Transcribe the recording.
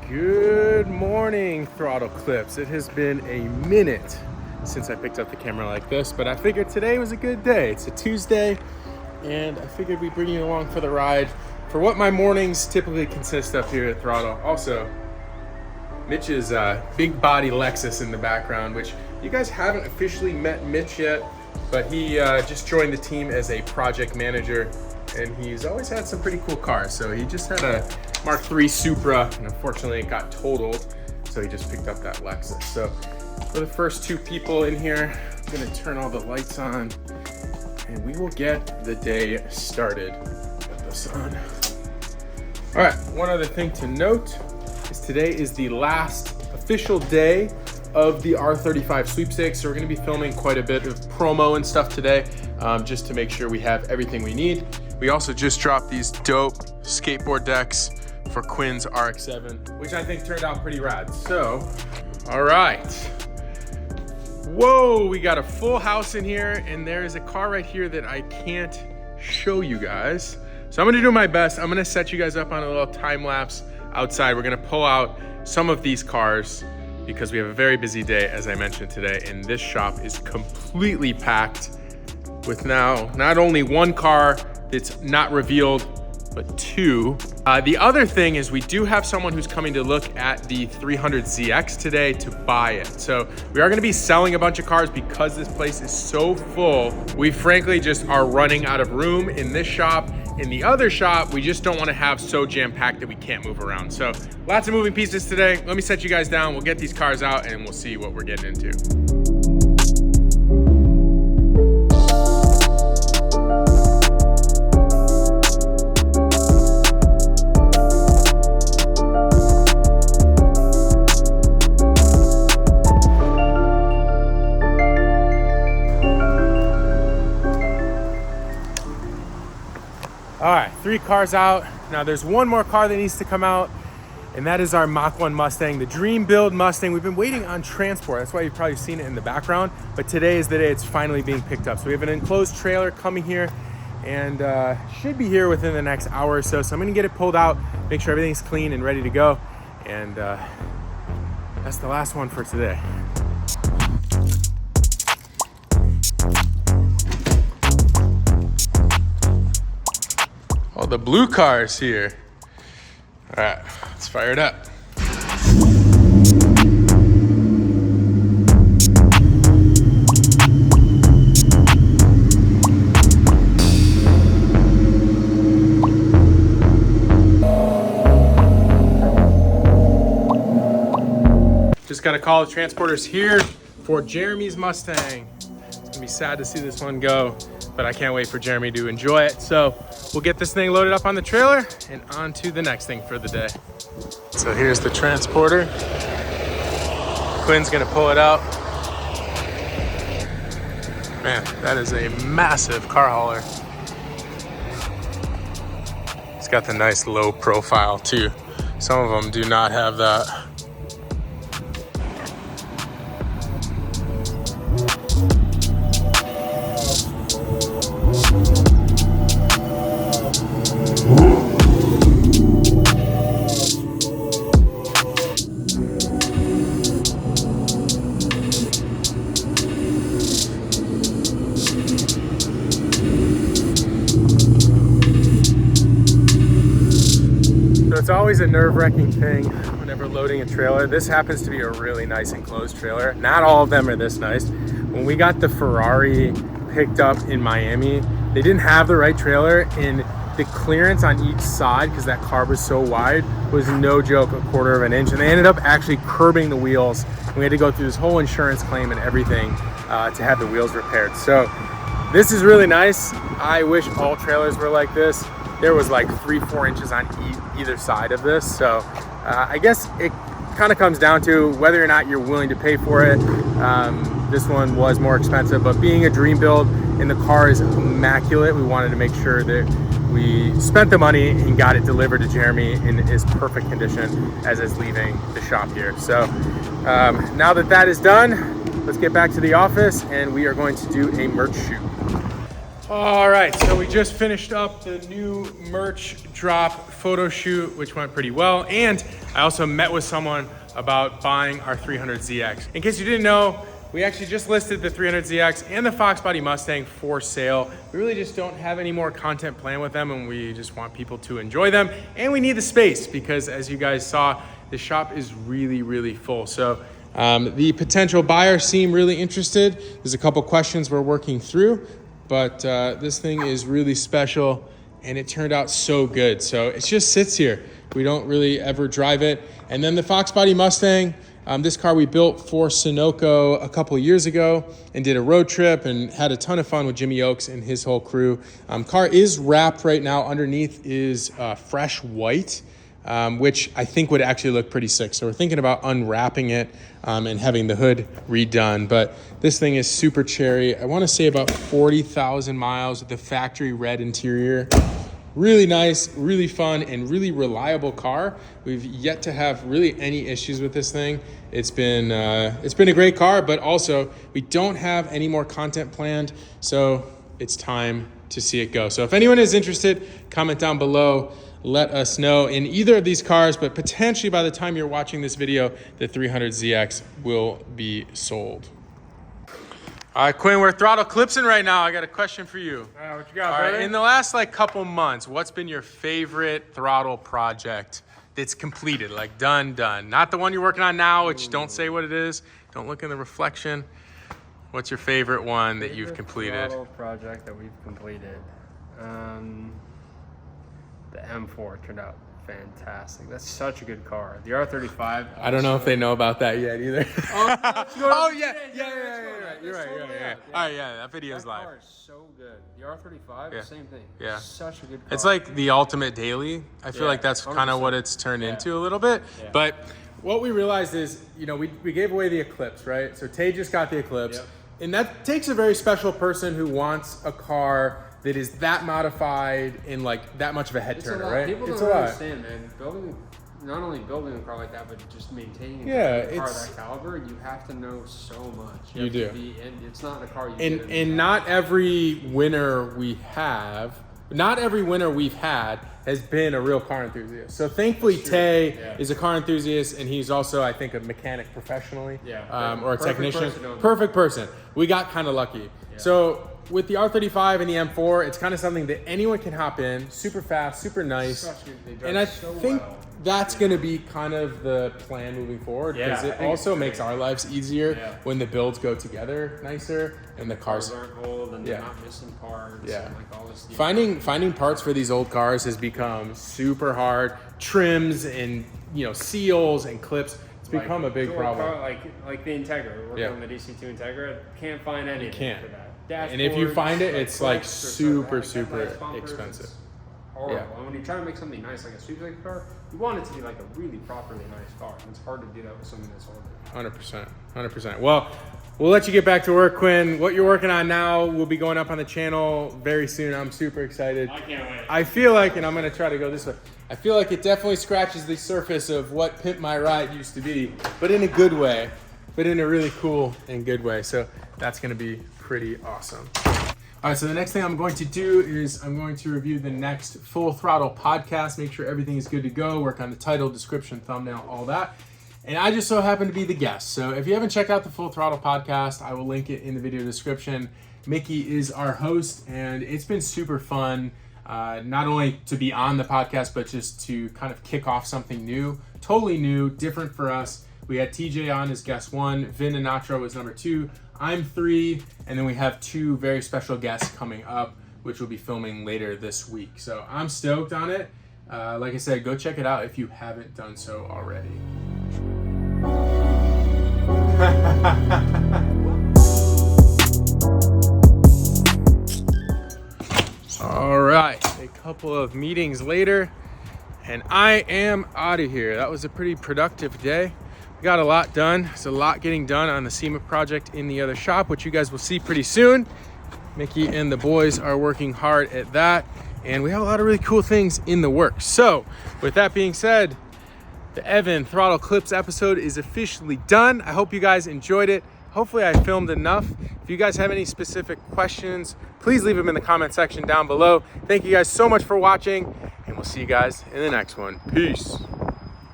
Good morning, Throttle Clips. It has been a minute since I picked up the camera like this, but I figured today was a good day. It's a Tuesday, and I figured we'd bring you along for the ride for what my mornings typically consist of here at Throttle. Also, Mitch's big body Lexus in the background, which you guys haven't officially met Mitch yet, but he just joined the team as a project manager, and he's always had some pretty cool cars. So he just had a Mark III Supra, and unfortunately it got totaled, so he just picked up that Lexus. So for the first two people in here, I'm gonna turn all the lights on, and we will get the day started. Put this on. All right, one other thing to note is today is the last official day of the R35 sweepstakes. So we're gonna be filming quite a bit of promo and stuff today, just to make sure we have everything we need. We also just dropped these dope skateboard decks for Quinn's RX-7, which I think turned out pretty rad. So, all right. Whoa, we got a full house in here, and there is a car right here that I can't show you guys. So I'm gonna do my best. I'm gonna set you guys up on a little time lapse outside. We're gonna pull out some of these cars because we have a very busy day, as I mentioned today, and this shop is completely packed with now not only one car that's not revealed, but two. The other thing is we do have someone who's coming to look at the 300ZX today to buy it. So we are gonna be selling a bunch of cars because this place is so full. We frankly just are running out of room in this shop. In the other shop, we just don't wanna have so jam-packed that we can't move around. So lots of moving pieces today. Let me set you guys down. We'll get these cars out and we'll see what we're getting into. All right, 3 cars out. Now there's one more car that needs to come out, and that is our Mach 1 Mustang, the dream build Mustang. We've been waiting on transport. That's why you've probably seen it in the background, but today is the day it's finally being picked up. So we have an enclosed trailer coming here, and should be here within the next hour or so. So I'm gonna get it pulled out, make sure everything's clean and ready to go. And that's the last one for today. All the blue cars here. All right, let's fire it up. Just got to call the transporters here for Jeremy's Mustang. It's gonna be sad to see this one go, but I can't wait for Jeremy to enjoy it. So we'll get this thing loaded up on the trailer and on to the next thing for the day. So here's the transporter. Quinn's gonna pull it out. Man, that is a massive car hauler. It's got the nice low profile too. Some of them do not have that. It's always a nerve-wracking thing whenever loading a trailer. This happens to be a really nice enclosed trailer. Not all of them are this nice. When we got the Ferrari picked up in Miami, they didn't have the right trailer, and the clearance on each side, because that car was so wide, was no joke, 1/4 of an inch. And they ended up actually curbing the wheels. And we had to go through this whole insurance claim and everything to have the wheels repaired. So this is really nice. I wish all trailers were like this. There was like 3-4 inches on either side of this. So I guess it kind of comes down to whether or not you're willing to pay for it. This one was more expensive, but being a dream build and the car is immaculate, we wanted to make sure that we spent the money and got it delivered to Jeremy in as perfect condition as it's leaving the shop here. So now that that is done, let's get back to the office and we are going to do a merch shoot. All right, so we just finished up the new merch drop photo shoot, which went pretty well. And I also met with someone about buying our 300ZX. In case you didn't know, we actually just listed the 300ZX and the Fox Body Mustang for sale. We really just don't have any more content planned with them, and we just want people to enjoy them. And we need the space because, as you guys saw, the shop is really, really full. So the potential buyers seem really interested. There's a couple questions we're working through, but this thing is really special and it turned out so good. So it just sits here. We don't really ever drive it. And then the Fox Body Mustang, this car we built for Sunoco a couple of years ago and did a road trip and had a ton of fun with Jimmy Oakes and his whole crew. Car is wrapped right now. Underneath is fresh white, which I think would actually look pretty sick. So we're thinking about unwrapping it and having the hood redone. But this thing is super cherry. I want to say about 40,000 miles with the factory red interior. Really nice, really fun, and really reliable car. We've yet to have really any issues with this thing. It's been a great car, but also we don't have any more content planned, so it's time to see it go. So if anyone is interested, comment down below. Let us know in either of these cars, but potentially by the time you're watching this video, the 300ZX will be sold. All right, Quinn, we're throttle clipsing right now. I got a question for you. What you got, All right, in the last couple months, what's been your favorite throttle project that's completed, like done? Not the one you're working on now, which don't say what it is. Don't look in the reflection. What's your favorite one that you've completed? Throttle project that we've completed. The M4 turned out fantastic. That's such a good car. The R35. I don't know if they know about that yet either. Oh, yeah. You're right. All right, yeah, that video's that live. Car is so good. The R35, Yeah. same thing. Yeah. Such a good car. It's like the ultimate daily. I feel Yeah, like that's kind of 100%. what it's turned into a little bit. Yeah. But what we realized is, we gave away the Eclipse, right? So Tay just got the Eclipse. Yep. And that takes a very special person who wants a car that is that modified and like that much of a head It's turner, a lot. right? People It's don't a lot. understand, man. Not only building a car like that, but just maintaining Yeah, a car of it's- that caliber, you have to know so much. You have do. to be, and it's not a car you And get in not every winner we've had has been a real car enthusiast. So thankfully, Tay is a car enthusiast, and he's also, I think, a mechanic professionally, or a Perfect technician. person. Perfect person. We got kind of lucky. Yeah. So with the R35 and the M4, it's kind of something that anyone can hop in, super fast, super nice. They drive And I so think well. that's going to be kind of the plan moving forward, because Yeah, I it think also it's makes great. our lives easier Yeah. when the builds go together nicer and the cars. Cars aren't old and Yeah. they're not missing parts. Yeah. And like all this. Finding parts for these old cars has become super hard. Trims and seals and clips. It's become a big problem. Like the Integra. We're working Yeah. on the DC2 Integra. Can't find anything can't. for that. And if you Dashboards, find it, it's like flex or super, something, super headlights, bumpers, expensive. it's Horrible. Yeah. And when you try to make something nice like a sweepstakes car, you want it to be like a really properly nice car. And it's hard to do that with something that's older. 100%. Well, we'll let you get back to work, Quinn. What you're working on now will be going up on the channel very soon. I'm super excited. I can't wait. I feel like, and I'm going to try to go this way, I feel like it definitely scratches the surface of what Pimp My Ride used to be, but in a good way, but in a really cool and good way. So that's going to be pretty awesome. All right, so the next thing I'm going to do is I'm going to review the next Full Throttle podcast, make sure everything is good to go, work on the title, description, thumbnail, all that. And I just so happen to be the guest. So if you haven't checked out the Full Throttle podcast, I will link it in the video description. Mickey is our host, and it's been super fun, not only to be on the podcast, but just to kind of kick off something new, totally new, different for us. We had TJ on as guest 1, Vin and Nacho was number 2, I'm 3, and then we have 2 very special guests coming up, which we'll be filming later this week. So I'm stoked on it. Like I said, go check it out if you haven't done so already. All right, a couple of meetings later, and I am out of here. That was a pretty productive day. We got a lot done. There's a lot getting done on the SEMA project in the other shop, which you guys will see pretty soon. Mickey and the boys are working hard at that, and we have a lot of really cool things in the works. So with that being said, the Evan Throttle Clips episode is officially done. I hope you guys enjoyed it. hopefully I filmed enough. If you guys have any specific questions, please leave them in the comment section down below. Thank you guys so much for watching, and we'll see you guys in the next one. Peace.